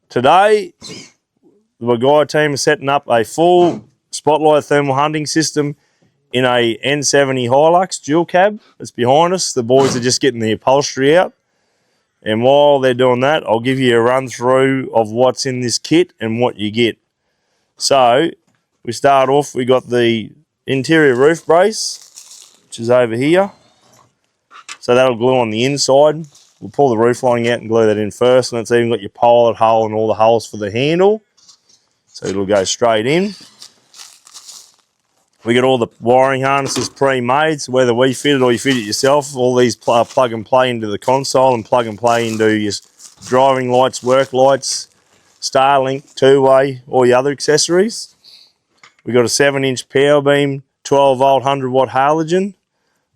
today, the WGIA team is setting up a full spotlight thermal hunting system in a N70 HILUX dual cab that's behind us. The boys are just getting the upholstery out. And while they're doing that, I'll give you a run through of what's in this kit and what you get. So, we start off, we got the interior roof brace, which is over here. So that'll glue on the inside. We'll pull the roof lining out and glue that in first, and it's even got your pilot hole and all the holes for the handle. So it'll go straight in. We get all the wiring harnesses pre-made, so whether we fit it or you fit it yourself, all these plug and play into the console and plug and play into your driving lights, work lights, Starlink, two-way, all your other accessories. We got a 7-inch power beam, 12-volt, 100-watt halogen,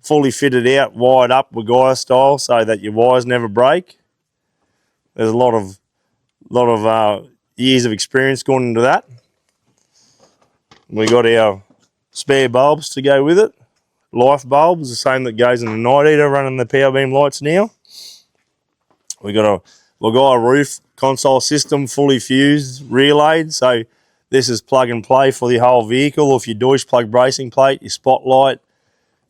fully fitted out, wired up WGIA style, so that your wires never break. There's a lot of years of experience going into that. We got our spare bulbs to go with it. Life bulbs, the same that goes in the Night Eater, running the power beam lights now. We got a WGIA roof console system, fully fused, relayed. So this is plug and play for the whole vehicle. If your DEUTSCH plug bracing plate, your spotlight,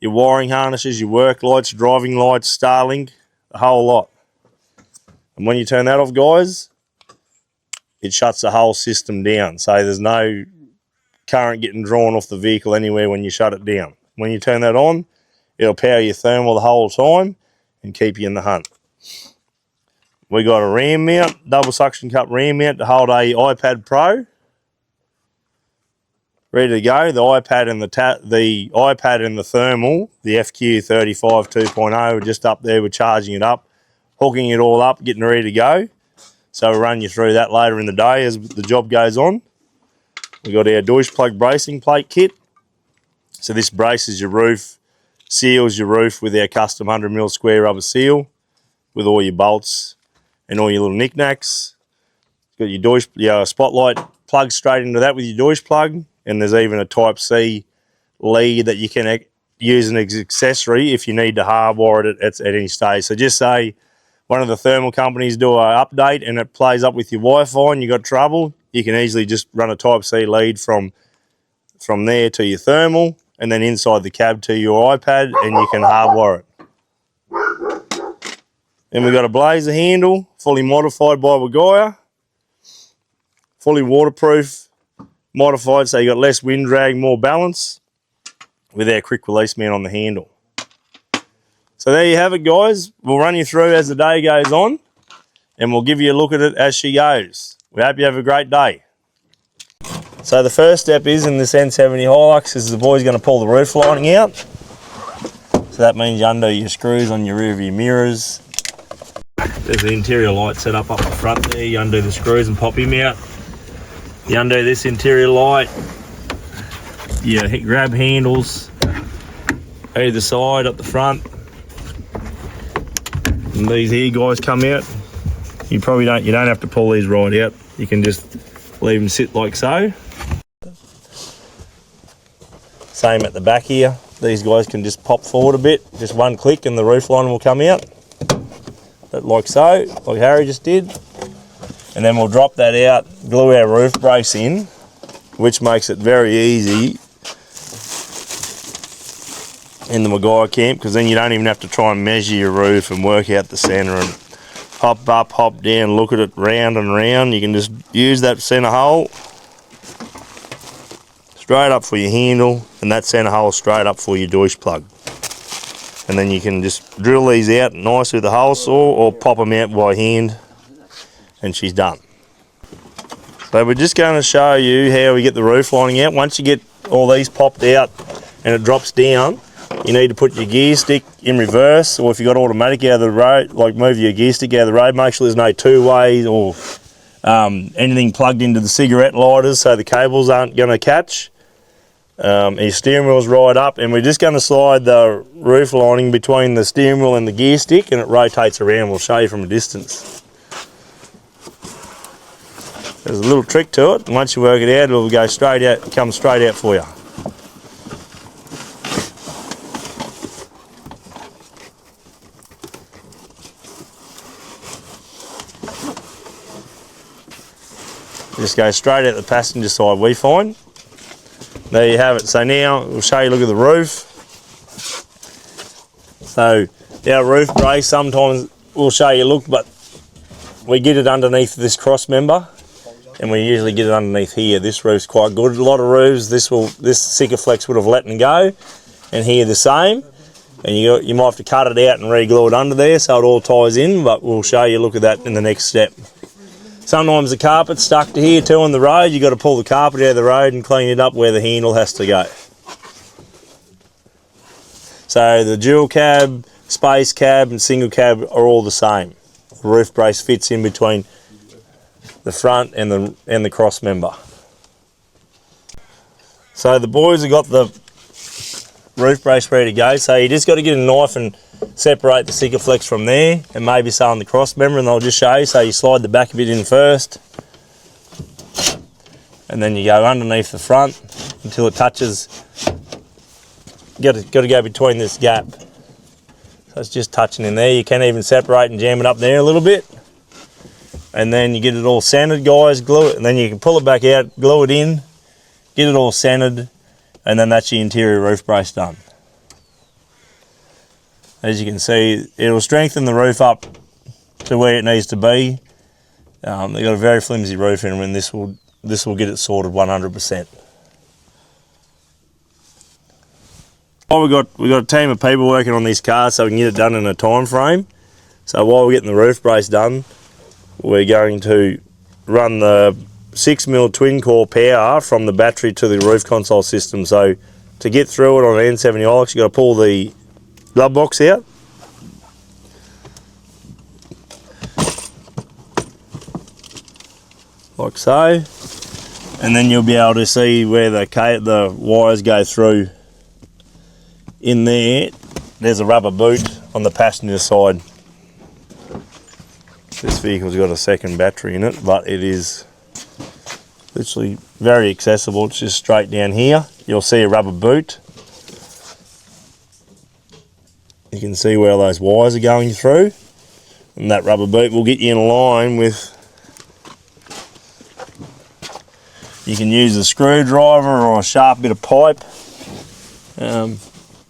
your wiring harnesses, your work lights, driving lights, Starlink, the whole lot. And when you turn that off, guys, it shuts the whole system down. So there's no current getting drawn off the vehicle anywhere when you shut it down. When you turn that on, it'll power your thermal the whole time and keep you in the hunt. We got a ram mount, double suction cup ram mount to hold a iPad Pro. Ready to go. The iPad and the thermal, the FQ35 2.0 are just up there. We're charging it up, hooking it all up, getting ready to go. So we'll run you through that later in the day as the job goes on. We got our DEUTSCH plug bracing plate kit. So this braces your roof, seals your roof with our custom 100mm square rubber seal with all your bolts and all your little knickknacks. Got your DEUTSCH, your spotlight plug straight into that with your DEUTSCH plug, and there's even a Type C lead that you can use as an accessory if you need to hardwire it at any stage. So just say one of the thermal companies do an update and it plays up with your Wi-Fi and you got trouble, you can easily just run a Type C lead from there to your thermal and then inside the cab to your iPad, and you can hardwire it. Then we've got a BLAZZA handle, fully modified by WGIA, fully waterproof, modified so you got less wind drag, more balance, with our quick release mount on the handle. So there you have it, guys. We'll run you through as the day goes on, and we'll give you a look at it as she goes. We hope you have a great day. So the first step is in this N70 HILUX is the boy's going to pull the roof lining out. So that means you undo your screws on your rear view mirrors. There's the interior light set up the front there. You undo the screws and pop him out. You undo this interior light. You grab handles either side up the front. And these here guys come out. You don't have to pull these right out. You can just leave them sit like so. Same at the back here. These guys can just pop forward a bit. Just one click and the roof line will come out. Like so, like Harry just did. And then we'll drop that out, glue our roof brace in, which makes it very easy in the WGIA camp, because then you don't even have to try and measure your roof and work out the centre and hop up, hop down, look at it round and round. You can just use that centre hole straight up for your handle, and that centre hole straight up for your DEUTSCH plug. And then you can just drill these out nice with a hole saw or pop them out by hand, and she's done. So we're just going to show you how we get the roof lining out. Once you get all these popped out and it drops down, you need to put your gear stick in reverse, or if you've got automatic out of the road, like move your gear stick out of the road. Make sure there's no two-ways or anything plugged into the cigarette lighters so the cables aren't going to catch. And your steering wheel's right up, and we're just going to slide the roof lining between the steering wheel and the gear stick, and it rotates around. We'll show you from a distance. There's a little trick to it, and once you work it out, it'll go straight out, come straight out for you. Just go straight out the passenger side, we find. There you have it. So now we'll show you, look at the roof. So our roof brace, sometimes we'll show you, look, but we get it underneath this cross member, and we usually get it underneath here. This roof's quite good. A lot of roofs, this Sikaflex would have let them go, and here the same. And you might have to cut it out and re-glue it under there so it all ties in, but we'll show you, look at that in the next step. Sometimes the carpet's stuck to here too on the road. You've got to pull the carpet out of the road and clean it up where the handle has to go. So the dual cab, space cab and single cab are all the same. The roof brace fits in between the front and the cross member. So the boys have got the roof brace ready to go, so you just got to get a knife and separate the Sikaflex from there, and maybe so on the cross member, and they'll just show you. So you slide the back a bit in first, and then you go underneath the front until it touches. Got to go between this gap, so it's just touching in there. You can even separate and jam it up there a little bit, and then you get it all centered, guys. Glue it, and then you can pull it back out, glue it in, get it all centered, and then that's your interior roof brace done. As you can see, it'll strengthen the roof up to where it needs to be. They've got a very flimsy roof in them, and this will get it sorted 100%. Well, we've got a team of people working on this car so we can get it done in a time frame. So while we're getting the roof brace done, we're going to run the 6mm twin core power from the battery to the roof console system. So to get through it on an N70 HILUX, you've got to pull the glove box out. Like so. And then you'll be able to see where the wires go through. In there, there's a rubber boot on the passenger side. This vehicle's got a second battery in it, but it is literally very accessible. It's just straight down here. You'll see a rubber boot. You can see where those wires are going through, and that rubber boot will get you in line with. You can use a screwdriver or a sharp bit of pipe.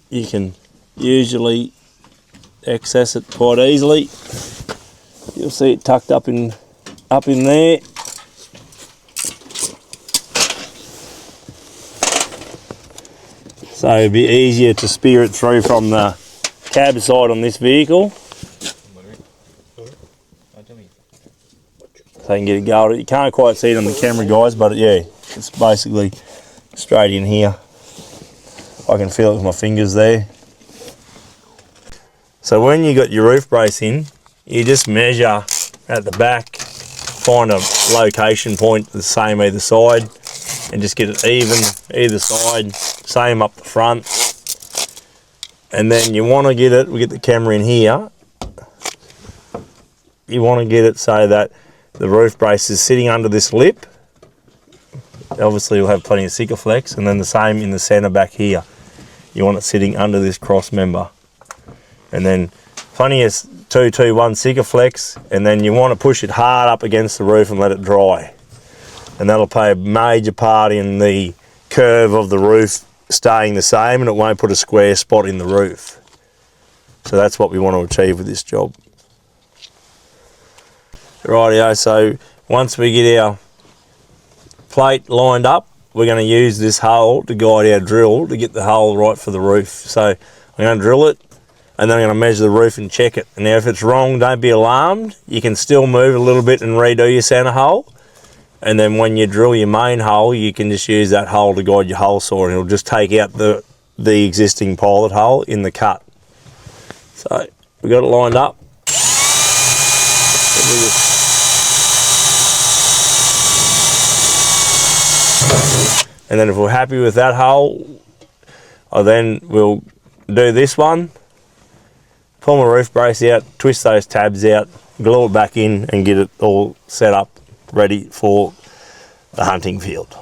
You can usually access it quite easily. You'll see it tucked up in there. So it'd be easier to spear it through from the cab side on this vehicle. So you can get it going. You can't quite see it on the camera, guys, but yeah, it's basically straight in here. I can feel it with my fingers there. So when you got your roof brace in, you just measure at the back, find a location point the same either side, and just get it even either side, same up the front. And then you want to get it, we get the camera in here, you want to get it so that the roof brace is sitting under this lip. Obviously you'll have plenty of Sikaflex, and then the same in the center back here. You want it sitting under this cross member. And then plenty of 221 Sikaflex, and then you want to push it hard up against the roof and let it dry. And that'll play a major part in the curve of the roof staying the same, and it won't put a square spot in the roof. So that's what we want to achieve with this job. Rightio, so once we get our plate lined up, we're going to use this hole to guide our drill to get the hole right for the roof. So I'm going to drill it, and then I'm going to measure the roof and check it. And now if it's wrong, don't be alarmed. You can still move a little bit and redo your center hole. And then when you drill your main hole, you can just use that hole to guide your hole saw, and it'll just take out the existing pilot hole in the cut. So we got it lined up. And then if we're happy with that hole, then we'll do this one, pull my roof brace out, twist those tabs out, glue it back in, and get it all set up, ready for the hunting field.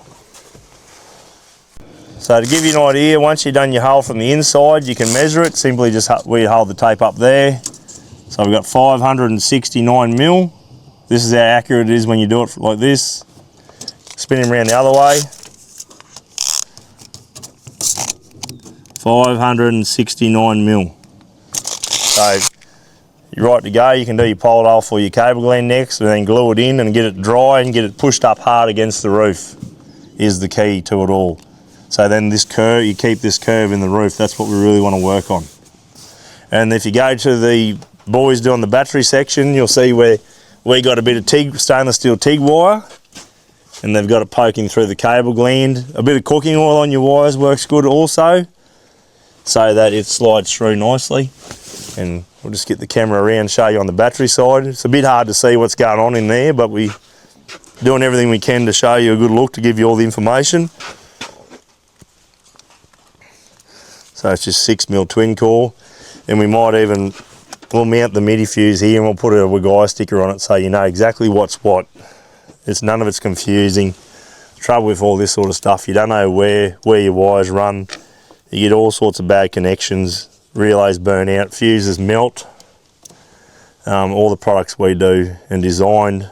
So to give you an idea, once you've done your hole from the inside, you can measure it. Simply just we hold the tape up there. So we've got 569 mil. This is how accurate it is when you do it like this. Spin him around the other way. 569 mil. So you're right to go. You can do your pole hole for your cable gland next and then glue it in and get it dry and get it pushed up hard against the roof is the key to it all. So then this curve, you keep this curve in the roof. That's what we really want to work on. And if you go to the boys doing the battery section, you'll see where we got a bit of TIG, stainless steel TIG wire, and they've got it poking through the cable gland. A bit of cooking oil on your wires works good also, so that it slides through nicely. And we'll just get the camera around and show you on the battery side. It's a bit hard to see what's going on in there, but we're doing everything we can to show you a good look, to give you all the information. So it's just 6mm twin core, and we might even, we'll mount the MIDI fuse here and we'll put a WGIA sticker on it so you know exactly what's what. None of it's confusing. Trouble with all this sort of stuff, you don't know where your wires run. You get all sorts of bad connections, relays burn out, fuses melt. All the products we do and designed,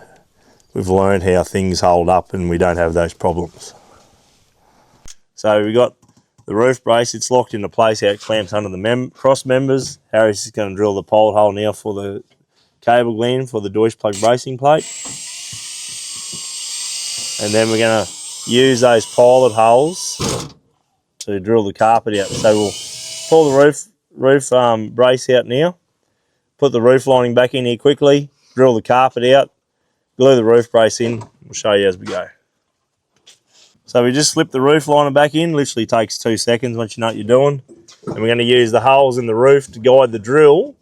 we've learned how things hold up and we don't have those problems. So we got the roof brace, it's locked into place, how it clamps under the cross members. Harry's is going to drill the pole hole now for the cable gland for the DEUTSCH plug bracing plate. And then we're going to use those pilot holes to drill the carpet out. So we'll pull the roof brace out now, put the roof lining back in here quickly, drill the carpet out, glue the roof brace in. We'll show you as we go. So we just slip the roof liner back in, literally takes 2 seconds once you know what you're doing. And we're going to use the holes in the roof to guide the drill.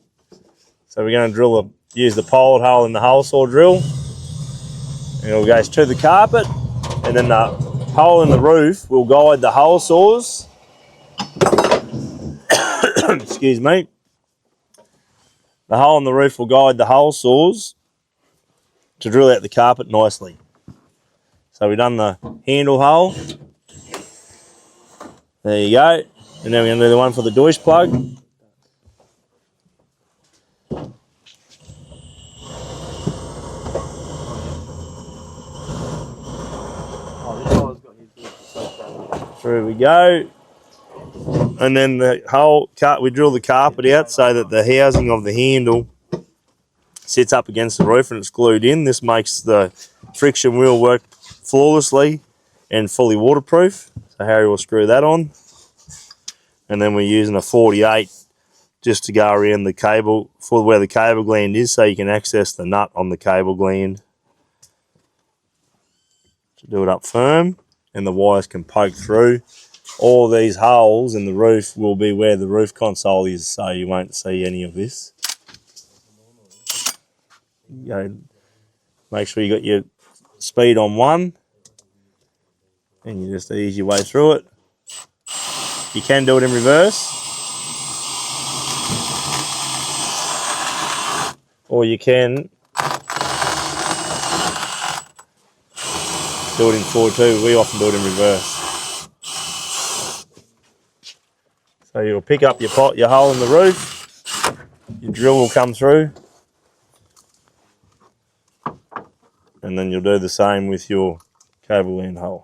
So we're going to use the pilot hole in the hole saw drill. And it goes to the carpet, and then the hole in the roof will guide the hole saws. Excuse me. The hole in the roof will guide the hole saws to drill out the carpet nicely. So we've done the handle hole. There you go. And then we're going to do the one for the DEUTSCH plug. Through we go. And then the whole we drill the carpet out so that the housing of the handle sits up against the roof and it's glued in. This makes the friction wheel work flawlessly and fully waterproof. So Harry will screw that on. And then we're using a 48 just to go around the cable for where the cable gland is, so you can access the nut on the cable gland to do it up firm, and the wires can poke through. All these holes in the roof will be where the roof console is, so you won't see any of this. Make sure you got your speed on 1, and you just ease your way through it. You can do it in reverse, or you can do it in forward too. We often do it in reverse. So you'll pick up your hole in the roof, your drill will come through, and then you'll do the same with your cable gland hole.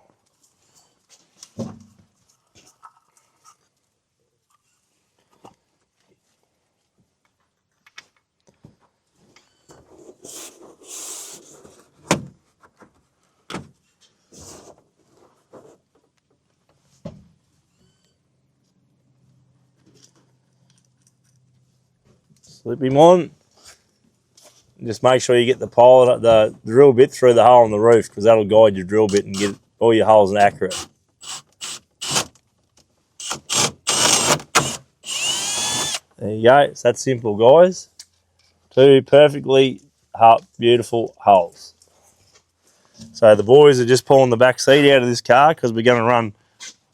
Slip him on. Just make sure you get the drill bit through the hole in the roof, because that'll guide your drill bit and get all your holes accurate. There you go. It's that simple, guys. 2 perfectly beautiful holes. So the boys are just pulling the back seat out of this car because we're going to run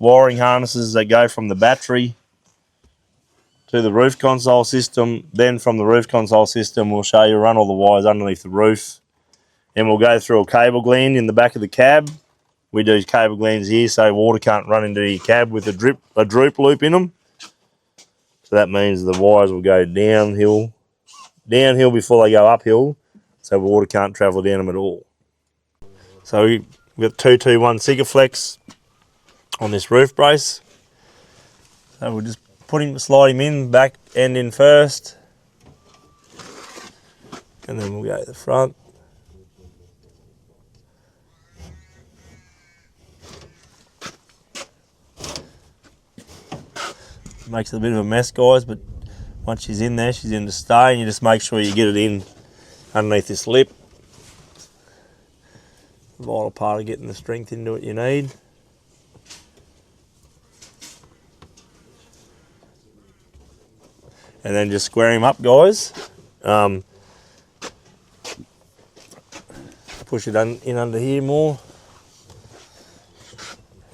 wiring harnesses that go from the battery to the roof console system. Then from the roof console system, we'll show you run all the wires underneath the roof. And we'll go through a cable gland in the back of the cab. We do cable glands here so water can't run into your cab with a droop loop in them. So that means the wires will go downhill before they go uphill, so water can't travel down them at all. So We've got 221 Sikaflex on this roof brace. So we'll just slide him in, back end in first. And then we'll go to the front. Makes it a bit of a mess, guys, but once she's in there, she's in to stay, and you just make sure you get it in underneath this lip. The vital part of getting the strength into it you need. And then just square him up, guys. Push it in under here more.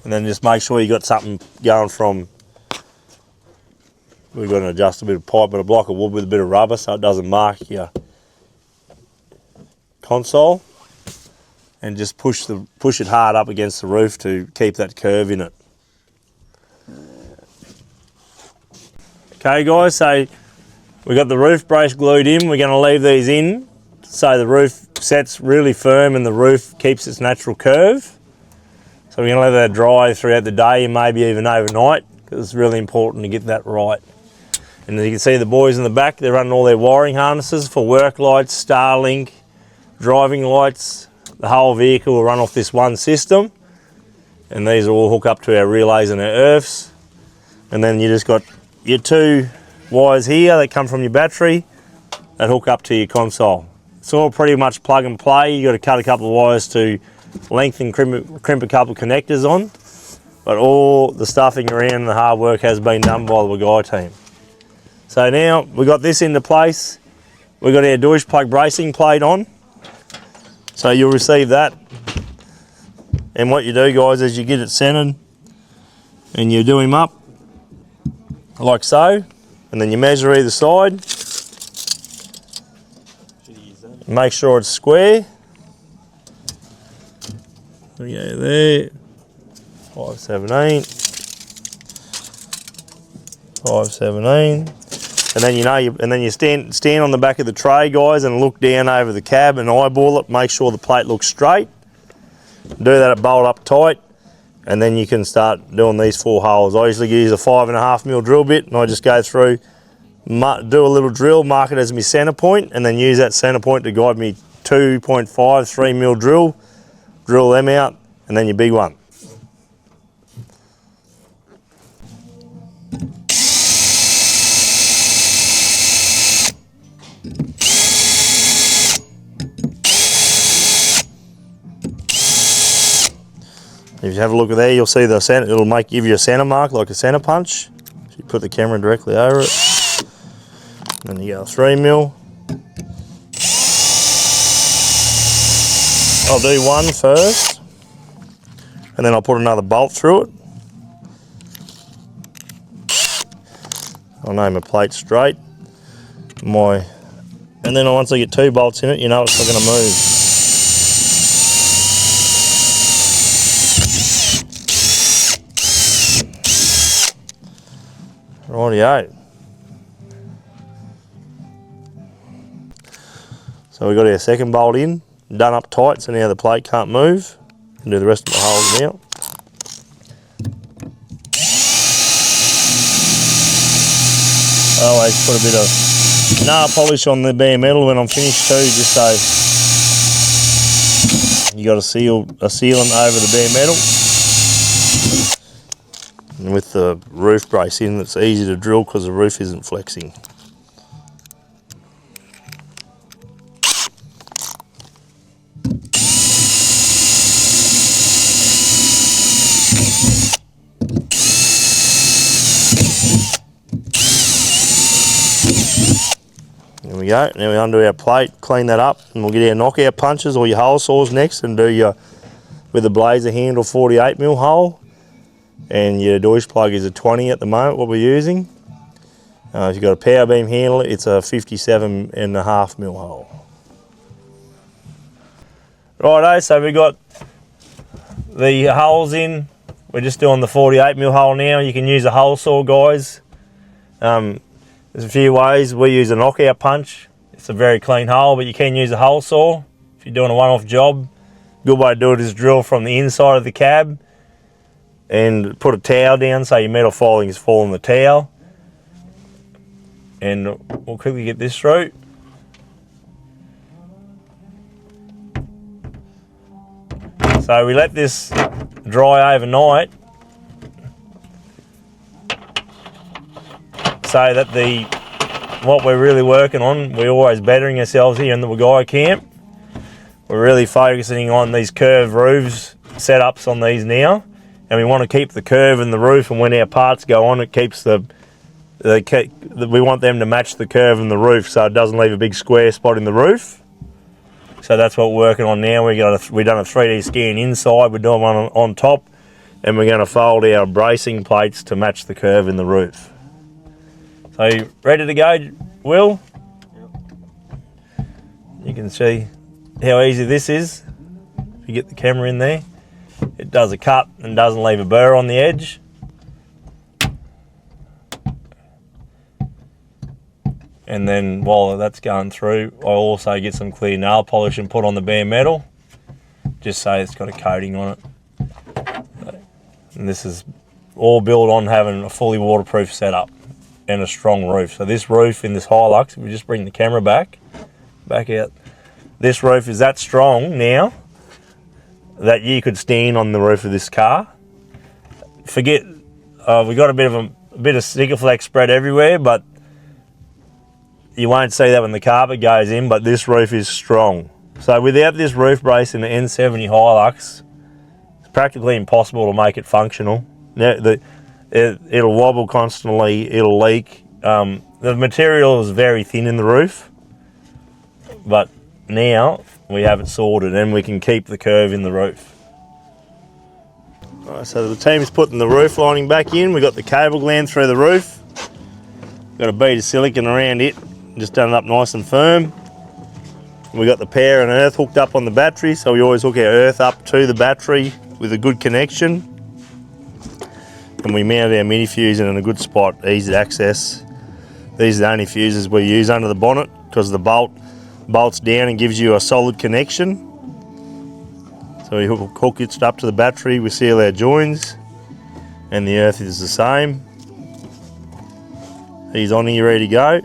And then just make sure you got something going from, we've got an adjustable pipe and a block of wood with a bit of rubber so it doesn't mark your console. And just push it hard up against the roof to keep that curve in it. Okay guys, so we've got the roof brace glued in. We're going to leave these in so the roof sets really firm and the roof keeps its natural curve. So we're going to let that dry throughout the day and maybe even overnight, because it's really important to get that right. And as you can see, the boys in the back, they're running all their wiring harnesses for work lights, Starlink, driving lights. The whole vehicle will run off this one system, and these are all hook up to our relays and our earths. And then you just got your two wires here that come from your battery that hook up to your console. It's all pretty much plug and play. You got to cut a couple of wires to lengthen, crimp a couple of connectors on, but all the stuffing around and the hard work has been done by the WGIA team. So now we got this into place. We've got our DEUTSCH plug bracing plate on. So you'll receive that. And what you do, guys, is you get it centered and you do him up like so, and then you measure either side. Make sure it's square. We go there. 517. 517. And then you stand on the back of the tray, guys, and look down over the cab and eyeball it. Make sure the plate looks straight. Do that, bolt up tight, and then you can start doing these 4 holes. I usually use a 5.5mm drill bit, and I just go through, do a little drill, mark it as my center point, and then use that center point to guide me 2.5, 3mm drill them out, and then your big one. If you have a look at there, you'll see the center, it'll give you a center mark like a center punch. So you put the camera directly over it. Then you go 3mm. I'll do one first, and then I'll put another bolt through it. I'll name my plate straight. And then once I get 2 bolts in it, you know it's not going to move. Rightio. So we've got our second bolt in, done up tight, so now the plate can't move. And do the rest of my holes now. I always put a bit of nail polish on the bare metal when I'm finished too, just so you got a sealant over the bare metal. And with the roof brace in, it's easy to drill because the roof isn't flexing. There we go. Now we undo our plate, clean that up, and we'll get our knockout punches or your hole saws next and do your, with the BLAZZA handle, 48mm hole. And your DEUTSCH plug is a 20 at the moment, what we're using. If you've got a power beam handle, it's a 57.5mm hole. Righto, so we've got the holes in. We're just doing the 48mm hole now. You can use a hole saw, guys. There's a few ways. We use a knockout punch. It's a very clean hole, but you can use a hole saw. If you're doing a one-off job, Good way to do it is drill from the inside of the cab and put a towel down so your metal filings fall on the towel. And we'll quickly get this through. So we let this dry overnight so that what we're really working on, we're always bettering ourselves here in the WGIA camp. We're really focusing on these curved roofs, setups on these now, and we want to keep the curve in the roof, and when our parts go on, it keeps we want them to match the curve in the roof so it doesn't leave a big square spot in the roof. So that's what we're working on now. We've done a 3D scan inside, we're doing one on top, and we're going to fold our bracing plates to match the curve in the roof. So you ready to go, Will? Yep. You can see how easy this is. If you get the camera in there, it does a cut and doesn't leave a burr on the edge. And then while that's going through, I also get some clear nail polish and put on the bare metal, just so it's got a coating on it. And this is all built on having a fully waterproof setup and a strong roof. So this roof in this Hilux, if we just bring the camera back out, this roof is that strong now that you could stand on the roof of this car. Forget, we got a bit of sticker flex spread everywhere, but you won't see that when the carpet goes in, but this roof is strong. So without this roof brace in the N70 HILUX, it's practically impossible to make it functional. It'll wobble constantly, it'll leak. The material is very thin in the roof, but now we have it sorted and we can keep the curve in the roof. Right, so the team's putting the roof lining back in. We've got the cable gland through the roof. Got a bead of silicone around it. Just done it up nice and firm. We got the power and earth hooked up on the battery, so we always hook our earth up to the battery with a good connection. And we mount our mini fuse in a good spot, easy to access. These are the only fuses we use under the bonnet because the bolts down and gives you a solid connection. So we hook it up to the battery, we seal our joins, and the earth is the same. He's on here ready to go.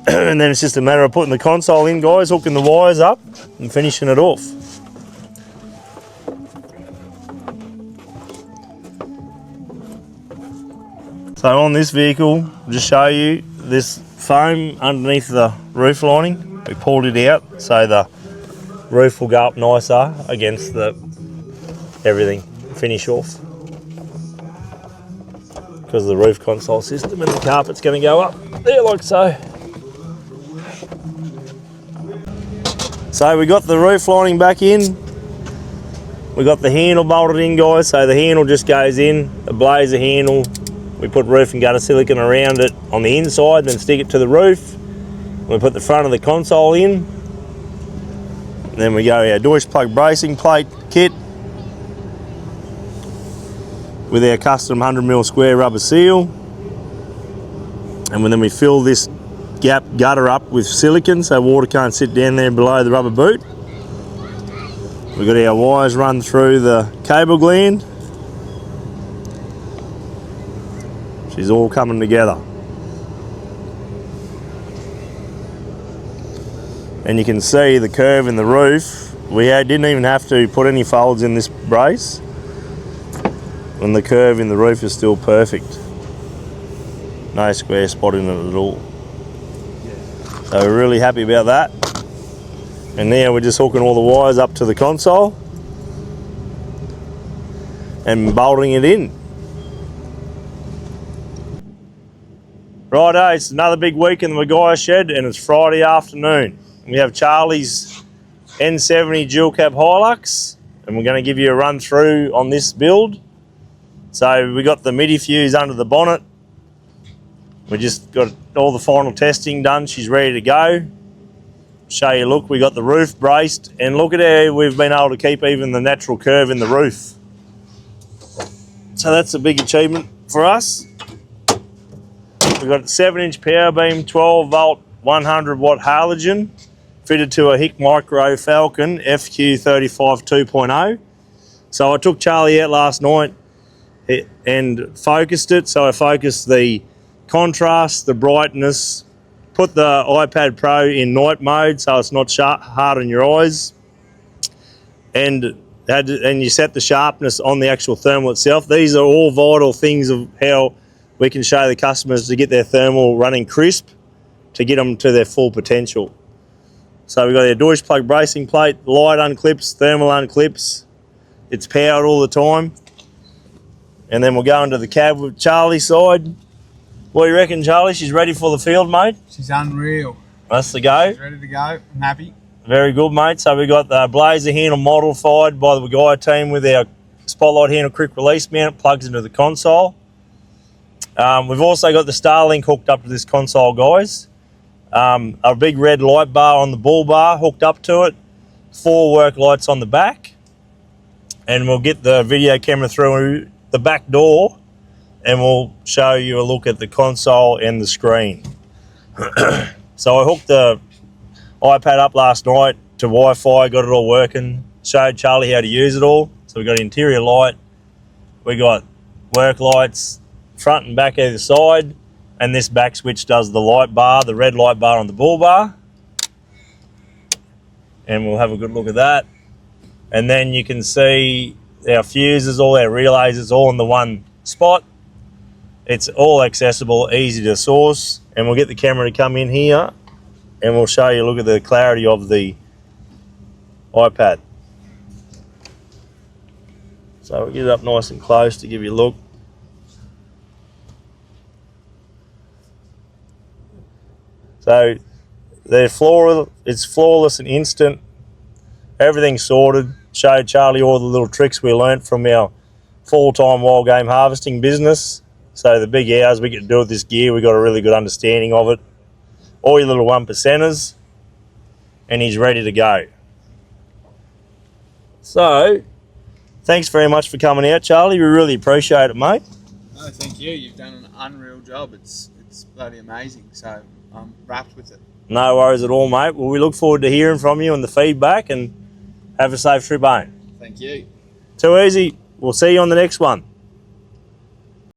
And then it's just a matter of putting the console in, guys, hooking the wires up and finishing it off. So on this vehicle, I'll just show you this foam underneath the roof lining. We pulled it out so the roof will go up nicer against everything, finish off. Because of the roof console system, and the carpet's going to go up there like so. So we got the roof lining back in. We got the handle bolted in, guys, so the handle just goes in, a BLAZZA handle. We put roof and gutter silicone around it on the inside, then stick it to the roof. We put the front of the console in. And then we go our DEUTSCH plug bracing plate kit with our custom 100mm square rubber seal. And then we fill this gap gutter up with silicone so water can't sit down there below the rubber boot. We've got our wires run through the cable gland. She's all coming together. And you can see the curve in the roof. We didn't even have to put any folds in this brace, and the curve in the roof is still perfect. No square spot in it at all. So we're really happy about that. And now we're just hooking all the wires up to the console and bolting it in. Righto, it's another big week in the WGIA shed, and it's Friday afternoon. We have Charlie's N70 dual cab Hilux, and we're going to give you a run through on this build. So we got the midi fuse under the bonnet. We just got all the final testing done. She's ready to go. Show you, look, we got the roof braced, and look at how we've been able to keep even the natural curve in the roof. So that's a big achievement for us. We've got a 7-inch power beam, 12 volt, 100 watt halogen, fitted to a Hick Micro Falcon FQ35 2.0. So I took Charlie out last night and focused it. So I focused the contrast, the brightness, put the iPad Pro in night mode so it's not hard on your eyes, and you set the sharpness on the actual thermal itself. These are all vital things of how we can show the customers to get their thermal running crisp, to get them to their full potential. So we've got our DEUTSCH plug bracing plate, light unclips, thermal unclips. It's powered all the time. And then we'll go into the cab with Charlie's side. What do you reckon, Charlie? She's ready for the field, mate? She's unreal. That's the go. She's ready to go. I'm happy. Very good, mate. So we've got the BLAZZA handle modified by the WGIA team with our spotlight handle quick release mount. It plugs into the console. We've also got the Starlink hooked up to this console, guys. A big red light bar on the bull bar hooked up to it. 4 work lights on the back. And we'll get the video camera through the back door and we'll show you a look at the console and the screen. So I hooked the iPad up last night to Wi-Fi, got it all working, showed Charlie how to use it all. So we got interior light, we got work lights, front and back either side, and this back switch does the light bar, the red light bar on the bull bar. And we'll have a good look at that. And then you can see our fuses, all our relays, it's all in the one spot. It's all accessible, easy to source, and we'll get the camera to come in here and we'll show you a look at the clarity of the iPad. So we'll get it up nice and close to give you a look. So it's flawless and instant. Everything's sorted. Showed Charlie all the little tricks we learnt from our full-time wild game harvesting business. So the big hours we get to do with this gear, we got a really good understanding of it. All your little 1%ers, and he's ready to go. So, thanks very much for coming out, Charlie. We really appreciate it, mate. No, thank you. You've done an unreal job. It's bloody amazing. So I'm wrapped with it. No worries at all, mate. Well, we look forward to hearing from you and the feedback, and have a safe trip home. Thank you. Too easy. We'll see you on the next one.